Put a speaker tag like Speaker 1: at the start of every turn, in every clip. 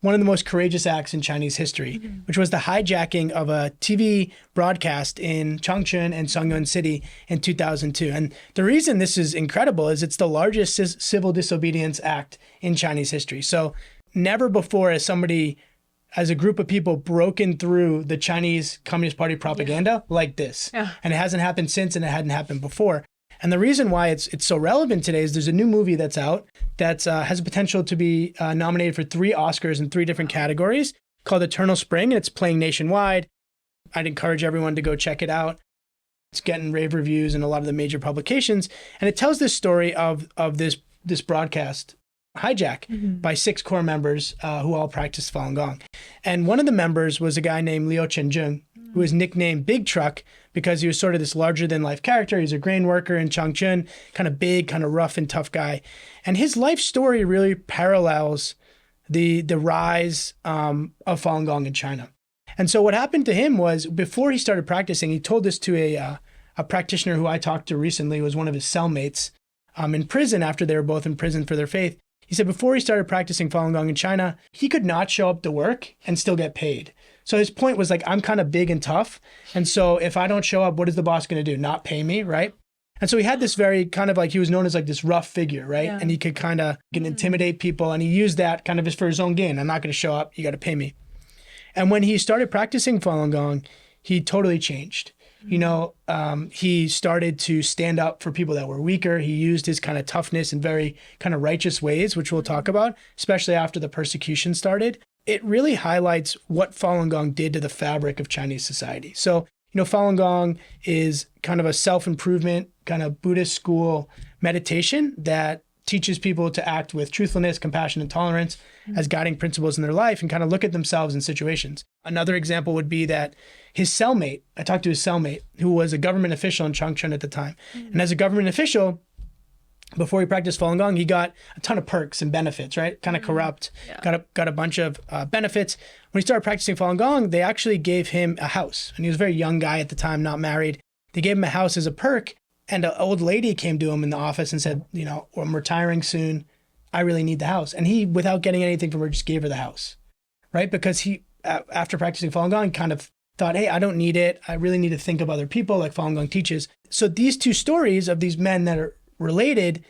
Speaker 1: one of the most courageous acts in Chinese history, which was the hijacking of a TV broadcast in Changchun and Songyuan City in 2002. And the reason this is incredible is it's the largest civil disobedience act in Chinese history. So never before has a group of people broken through the Chinese Communist Party propaganda like this. Yeah. And it hasn't happened since, and it hadn't happened before. And the reason why it's so relevant today is there's a new movie that's out that has the potential to be nominated for 3 Oscars in 3 different categories called Eternal Spring, and it's playing nationwide. I'd encourage everyone to go check it out. It's getting rave reviews in a lot of the major publications, and it tells this story of this broadcast hijack by 6 core members who all practiced Falun Gong. And one of the members was a guy named Liu Chenjun, who was nicknamed Big Truck because he was sort of this larger-than-life character. He was a grain worker in Changchun, kind of big, kind of rough and tough guy. And his life story really parallels the rise of Falun Gong in China. And so what happened to him was, before he started practicing, he told this to a practitioner who I talked to recently, who was one of his cellmates in prison after they were both in prison for their faith. He said before he started practicing Falun Gong in China, he could not show up to work and still get paid. So his point was like, I'm kind of big and tough. And so if I don't show up, what is the boss going to do? Not pay me, right? And so he had this very kind of like, he was known as like this rough figure, right? Yeah. And he could kind of intimidate people. And he used that kind of as for his own gain. I'm not going to show up. You got to pay me. And when he started practicing Falun Gong, he totally changed. You know, he started to stand up for people that were weaker. He used his kind of toughness in very kind of righteous ways, which we'll talk about, especially after the persecution started. It really highlights what Falun Gong did to the fabric of Chinese society. So, you know, Falun Gong is kind of a self-improvement, kind of Buddhist school meditation that teaches people to act with truthfulness, compassion, and tolerance as guiding principles in their life and kind of look at themselves in situations. Another example would be that his cellmate, I talked to his cellmate, who was a government official in Changchun at the time. And as a government official, before he practiced Falun Gong, he got a ton of perks and benefits, right? Kind of corrupt, got a bunch of benefits. When he started practicing Falun Gong, they actually gave him a house. And he was a very young guy at the time, not married. They gave him a house as a perk. And an old lady came to him in the office and said, you know, I'm retiring soon. I really need the house. And he, without getting anything from her, just gave her the house, right? Because he, after practicing Falun Gong, kind of thought, hey, I don't need it. I really need to think of other people like Falun Gong teaches. So these 2 stories of these men that are related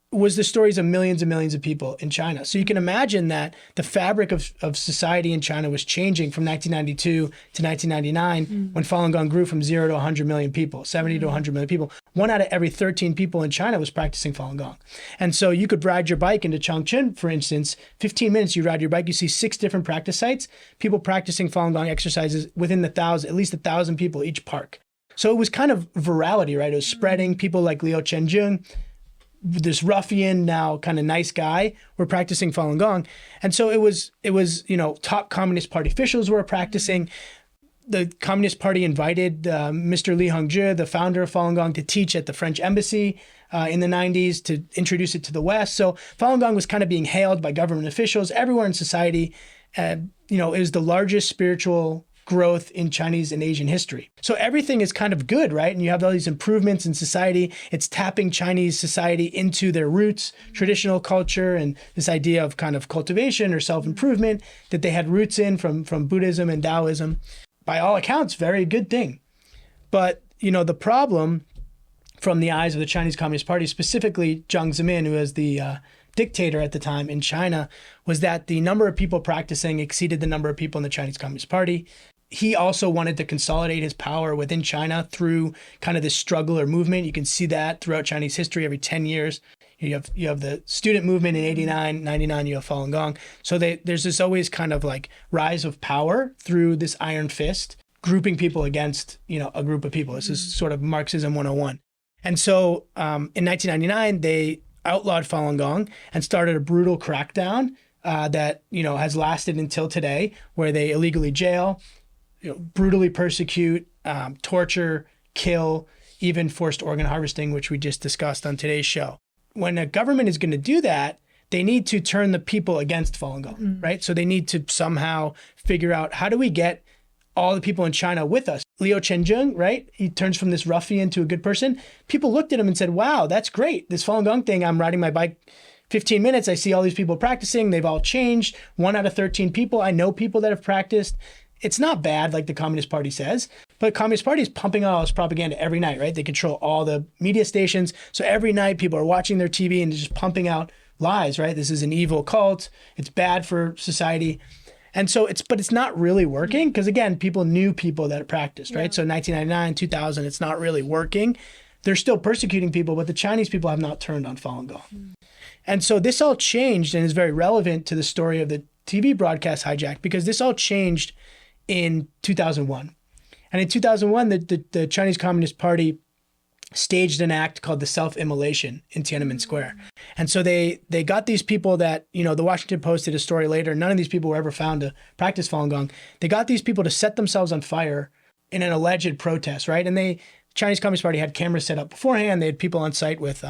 Speaker 1: was the stories of millions and millions of people in China. So you can imagine that the fabric of society in China was changing from 1992 to 1999 when Falun Gong grew from 0 to 100 million people, 70 to 100 million people. 1 out of every 13 people in China was practicing Falun Gong. And so you could ride your bike into Changchun, for instance, 15 minutes you ride your bike, you see 6 different practice sites, people practicing Falun Gong exercises within at least 1,000 people each park. So it was kind of virality, right? It was spreading. People like Liu Chenjun, this ruffian, now kind of nice guy, were practicing Falun Gong. And so it was, you know, top Communist Party officials were practicing. The Communist Party invited Mr. Li Hongzhi, the founder of Falun Gong, to teach at the French embassy in the 90s to introduce it to the West. So Falun Gong was kind of being hailed by government officials everywhere in society. You know, it was the largest spiritual growth in Chinese and Asian history. So everything is kind of good, right? And you have all these improvements in society. It's tapping Chinese society into their roots, traditional culture, and this idea of kind of cultivation or self-improvement that they had roots in from Buddhism and Taoism. By all accounts, very good thing. But, you know, the problem from the eyes of the Chinese Communist Party, specifically Jiang Zemin, who was the dictator at the time in China, was that the number of people practicing exceeded the number of people in the Chinese Communist Party. He also wanted to consolidate his power within China through kind of this struggle or movement. You can see that throughout Chinese history every 10 years. You have the student movement in 89, 99, you have Falun Gong. So there's this always kind of like rise of power through this iron fist, grouping people against, you know, a group of people. This is sort of Marxism 101. And so in 1999, they outlawed Falun Gong and started a brutal crackdown that, you know, has lasted until today, where they illegally jail, you know, brutally persecute, torture, kill, even forced organ harvesting, which we just discussed on today's show. When a government is going to do that, they need to turn the people against Falun Gong, right? So they need to somehow figure out, how do we get all the people in China with us? Liu Chenjun, right? He turns from this ruffian to a good person. People looked at him and said, wow, that's great. This Falun Gong thing, I'm riding my bike 15 minutes, I see all these people practicing. They've all changed. 1 out of 13 people. I know people that have practiced. It's not bad, like the Communist Party says, but Communist Party is pumping out all this propaganda every night, right? They control all the media stations. So every night people are watching their TV and just pumping out lies, right? This is an evil cult. It's bad for society. And so but it's not really working because, again, people knew people that practiced, right? So 1999, 2000, it's not really working. They're still persecuting people, but the Chinese people have not turned on Falun Gong. And so this all changed and is very relevant to the story of the TV broadcast hijack, because this all changed in 2001. And in 2001, the Chinese Communist Party staged an act called the self-immolation in Tiananmen Square. And so they got these people that, the Washington Post did a story later, none of these people were ever found to practice Falun Gong. They got these people to set themselves on fire in an alleged protest, right? And Chinese Communist Party had cameras set up beforehand. They had people on site with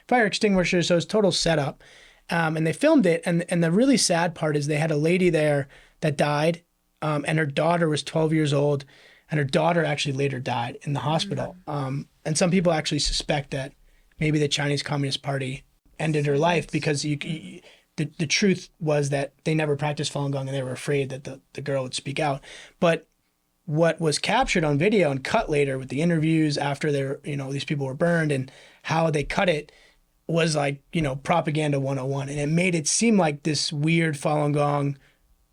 Speaker 1: fire extinguishers, so it was total setup. And they filmed it. And the really sad part is they had a lady there that died, and her daughter was 12 years old, and her daughter actually later died in the hospital. And some people actually suspect that maybe the Chinese Communist Party ended her life because the truth was that they never practiced Falun Gong and they were afraid that the girl would speak out. But what was captured on video and cut later with the interviews after these people were burned and how they cut it was like, propaganda 101. And it made it seem like this weird Falun Gong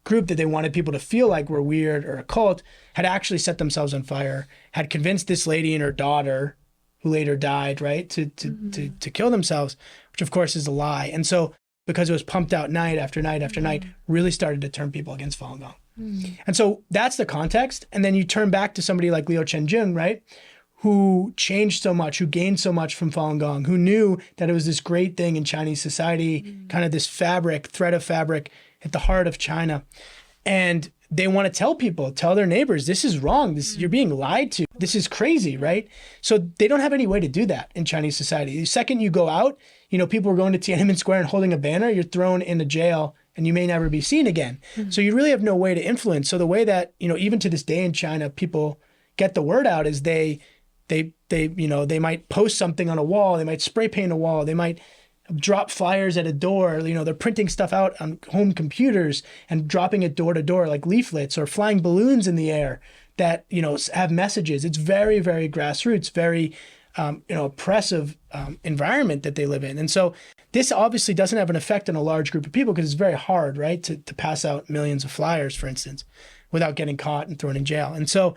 Speaker 1: group that they wanted people to feel like were weird or a cult had actually set themselves on fire, had convinced this lady and her daughter, who later died, right, to kill themselves, which of course is a lie. And so because it was pumped out night after night after night, really started to turn people against Falun Gong. And so that's the context. And then you turn back to somebody like Liu Chenjun, right, who changed so much, who gained so much from Falun Gong, who knew that it was this great thing in Chinese society, kind of this thread of fabric at the heart of China. And they want to tell their neighbors, this is wrong. You're being lied to. This is crazy, right? So they don't have any way to do that in Chinese society. The second you go out, people are going to Tiananmen Square and holding a banner, you're thrown into jail and you may never be seen again. So you really have no way to influence. So the way that, even to this day in China, people get the word out is they might post something on a wall, they might spray paint a wall, they might drop flyers at a door, they're printing stuff out on home computers and dropping it door to door like leaflets, or flying balloons in the air that, have messages. It's very, very grassroots, very, oppressive environment that they live in. And so this obviously doesn't have an effect on a large group of people because it's very hard, right, to pass out millions of flyers, for instance, without getting caught and thrown in jail. And so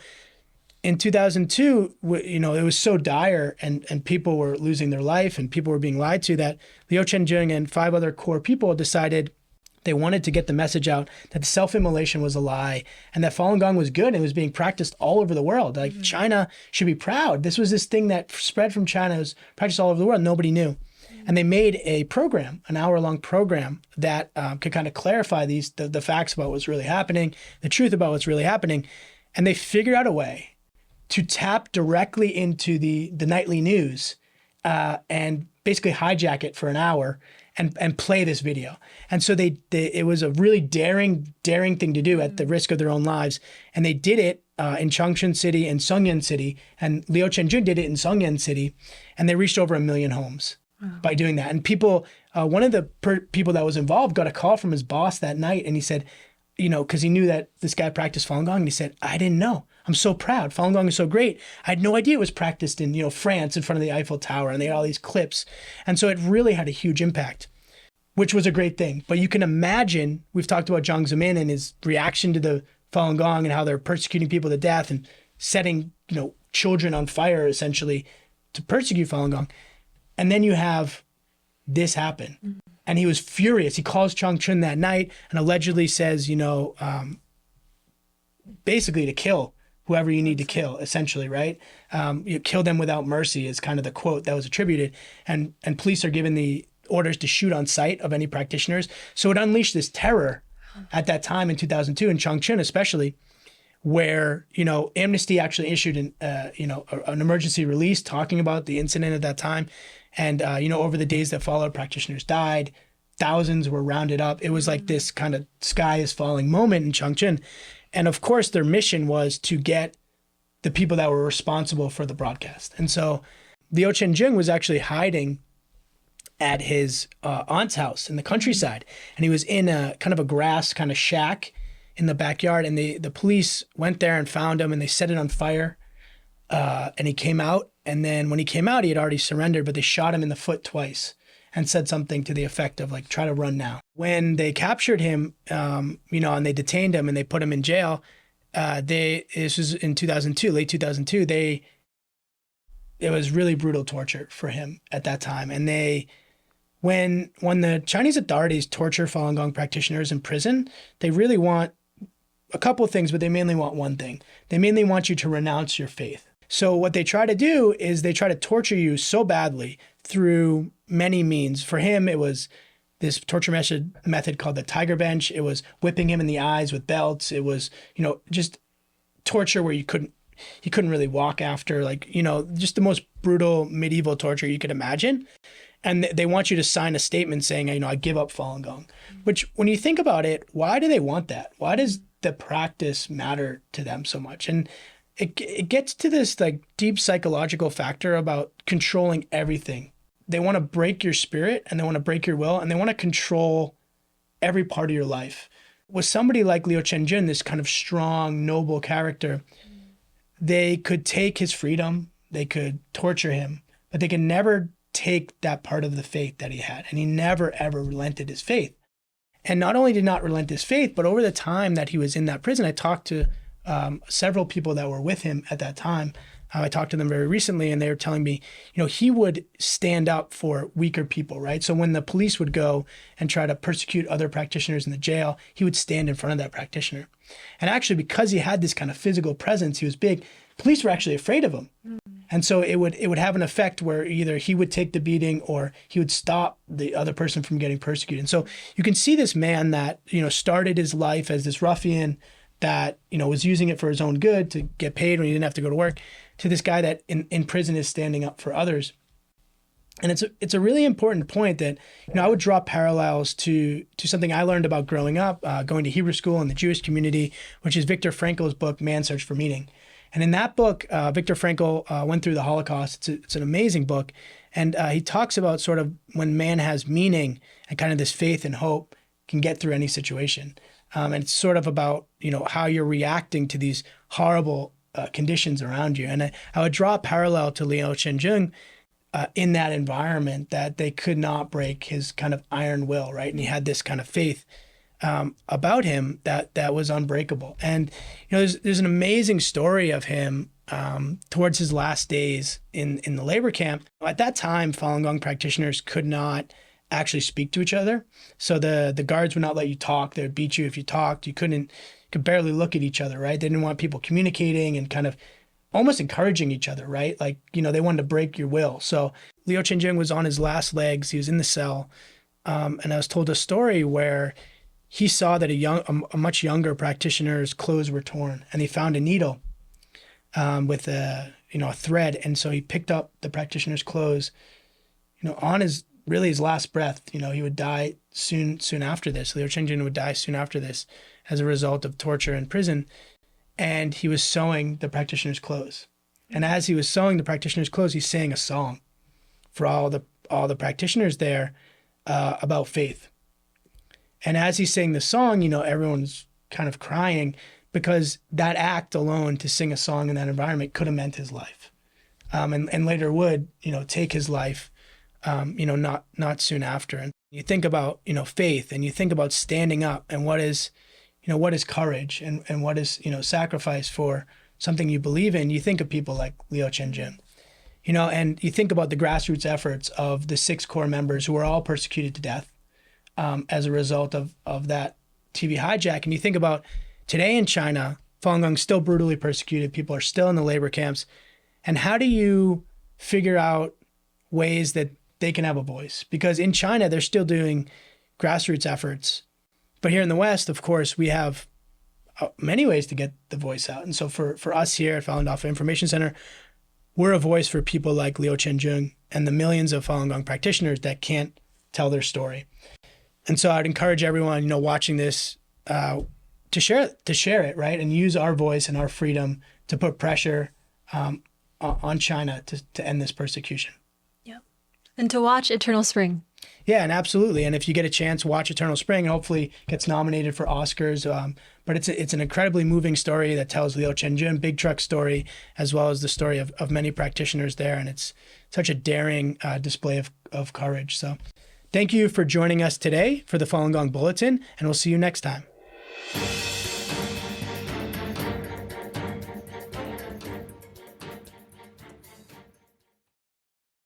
Speaker 1: in 2002, it was so dire and people were losing their life and people were being lied to that Liu Chenjun and 5 other core people decided they wanted to get the message out that the self-immolation was a lie and that Falun Gong was good and it was being practiced all over the world. Like China should be proud. This was this thing that spread from China, was practiced all over the world. Nobody knew. And they made a program, an hour-long program that could kind of clarify the facts about what's really happening, the truth about what's really happening. And they figured out a way to tap directly into the nightly news and basically hijack it for an hour and play this video. And so it was a really daring thing to do at the risk of their own lives. And they did it in Chongqing City and Songyang City. And Liu Chenjun did it in Songyang City. And they reached over 1 million homes by doing that. And people, one of the people that was involved got a call from his boss that night. And he said, because he knew that this guy practiced Falun Gong. And he said, I didn't know. I'm so proud. Falun Gong is so great. I had no idea it was practiced in, France in front of the Eiffel Tower, and they had all these clips. And so it really had a huge impact, which was a great thing. But you can imagine, we've talked about Jiang Zemin and his reaction to the Falun Gong and how they're persecuting people to death and setting, children on fire essentially to persecute Falun Gong. And then you have this happen. And he was furious. He calls Chongqing that night and allegedly says, basically to kill whoever you need to kill, essentially, right? You kill them without mercy is kind of the quote that was attributed. And police are given the orders to shoot on sight of any practitioners. So it unleashed this terror at that time in 2002 in Chongqing especially, where, Amnesty actually issued an emergency release talking about the incident at that time. And, over the days that followed, practitioners died. Thousands were rounded up. It was like this kind of sky is falling moment in Chongqing. And of course, their mission was to get the people that were responsible for the broadcast. And so Liu Chenjun was actually hiding at his aunt's house in the countryside. And he was in a kind of a grass kind of shack in the backyard. And the police went there and found him, and they set it on fire. And he came out. And then when he came out, he had already surrendered, but they shot him in the foot twice and said something to the effect of like, try to run now. When they captured him, and they detained him and they put him in jail, this was in 2002, late 2002, it was really brutal torture for him at that time. And when the Chinese authorities torture Falun Gong practitioners in prison, they really want a couple of things, but they mainly want one thing. They mainly want you to renounce your faith. So what they try to do is they try to torture you so badly through many means. For him, it was this torture method called the tiger bench. It was whipping him in the eyes with belts. It was, just torture where he couldn't really walk after, just the most brutal medieval torture you could imagine. And they want you to sign a statement saying, I give up Falun Gong, which when you think about it, why do they want that? Why does the practice matter to them so much? And it gets to this like deep psychological factor about controlling everything. They want to break your spirit, and they want to break your will, and they want to control every part of your life. With somebody like Liu Chenjun, this kind of strong, noble character, they could take his freedom, they could torture him, but they could never take that part of the faith that he had. And he never, ever relented his faith. And not only did not relent his faith, but over the time that he was in that prison, I talked to several people that were with him at that time. I talked to them very recently, and they were telling me, he would stand up for weaker people, right? So when the police would go and try to persecute other practitioners in the jail, he would stand in front of that practitioner. And actually, because he had this kind of physical presence, he was big, police were actually afraid of him. And so it would have an effect where either he would take the beating or he would stop the other person from getting persecuted. And so you can see this man that, started his life as this ruffian that, was using it for his own good to get paid when he didn't have to go to work, to this guy that in prison is standing up for others. And it's a really important point that, I would draw parallels to something I learned about growing up, going to Hebrew school in the Jewish community, which is Viktor Frankl's book, Man's Search for Meaning. And in that book, Viktor Frankl went through the Holocaust. It's an amazing book. And he talks about sort of when man has meaning and kind of this faith and hope can get through any situation. And it's sort of about, how you're reacting to these horrible conditions around you. And I would draw a parallel to Liu Chenjun in that environment, that they could not break his kind of iron will, right? And he had this kind of faith about him that was unbreakable. And there's an amazing story of him towards his last days in the labor camp. At that time, Falun Gong practitioners could not actually speak to each other. So the guards would not let you talk. They would beat you if you talked. You could barely look at each other, right? They didn't want people communicating and kind of almost encouraging each other, right? Like, they wanted to break your will. So Liu Chenjun was on his last legs. He was in the cell. And I was told a story where he saw that a much younger practitioner's clothes were torn, and he found a needle with a thread. And so he picked up the practitioner's clothes, on his last breath. He would die soon after this. Liu Chenjun would die soon after this as a result of torture in prison. And he was sewing the practitioner's clothes. And as he was sewing the practitioner's clothes, he sang a song for all the practitioners there about faith. And as he sang the song, everyone's kind of crying, because that act alone, to sing a song in that environment, could have meant his life, and later would, take his life, not soon after. And you think about, faith, and you think about standing up, and what is courage, and what is, sacrifice for something you believe in. You think of people like Liu Chenjun, and you think about the grassroots efforts of the 6 core members who were all persecuted to death as a result of that TV hijack. And you think about today in China, Falun Gong is still brutally persecuted. People are still in the labor camps. And how do you figure out ways that they can have a voice? Because in China, they're still doing grassroots efforts. But here in the West, of course, we have many ways to get the voice out. And so for us here at Falun Dafa Information Center, we're a voice for people like Liu Chenjun and the millions of Falun Gong practitioners that can't tell their story. And so I'd encourage everyone, watching this to share it, right? And use our voice and our freedom to put pressure on China to end this persecution.
Speaker 2: Yep. And to watch Eternal Spring.
Speaker 1: Yeah, and absolutely. And if you get a chance, watch Eternal Spring, and hopefully gets nominated for Oscars. But it's an incredibly moving story that tells Liu Chenjun big truck story, as well as the story of many practitioners there. And it's such a daring display of courage. So thank you for joining us today for the Falun Gong Bulletin, and we'll see you next time.